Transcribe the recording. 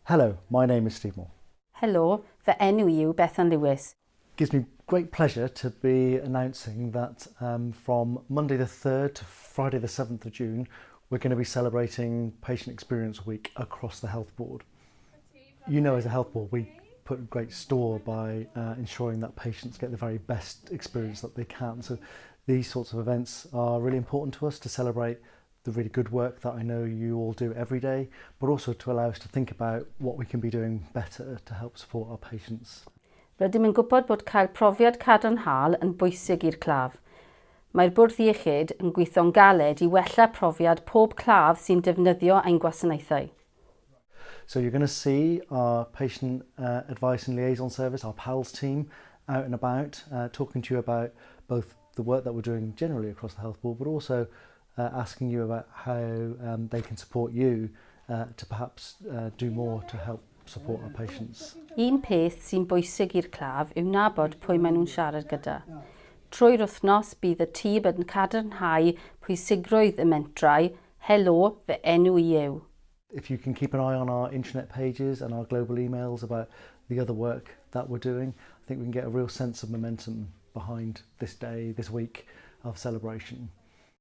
Hello, my name is Steve Moore. Helo, fy enw I yw Bethan Lewis. It gives me great pleasure to be announcing that from Monday the 3rd to Friday the 7th of June, we're going to be celebrating Patient Experience Week across the Health Board. You know, as a Health Board, we put great store by ensuring that patients get the very best experience that they can. So these sorts of events are really important to us to celebrate the really good work that I know you all do every day, but also to allow us to think about what we can be doing better to help support our patients. Rydym yn gwybod bod cael profiad cadarnhaol yn bwysig i'r claf. Mae'r Bwrdd Iechyd yn gweithio'n galed I wella profiad pob claf sy'n defnyddio ein gwasanaethau. So you're going to see our patient advice and liaison service, our PALS team, out and about, talking to you about both the work that we're doing generally across the Health Board, but also asking you about how they can support you to perhaps do more to help support our patients. Un peth sy'n bwysig i'r claf yw nabod pwy maen nhw'n siarad gyda. Trwy'r wythnos bydd y tîm yn cadarnhau pwysigrwydd y mentrau, helo, fy enw I yw. If you can keep an eye on our intranet pages and our global emails about the other work that we're doing, I think we can get a real sense of momentum behind this day, this week of celebration.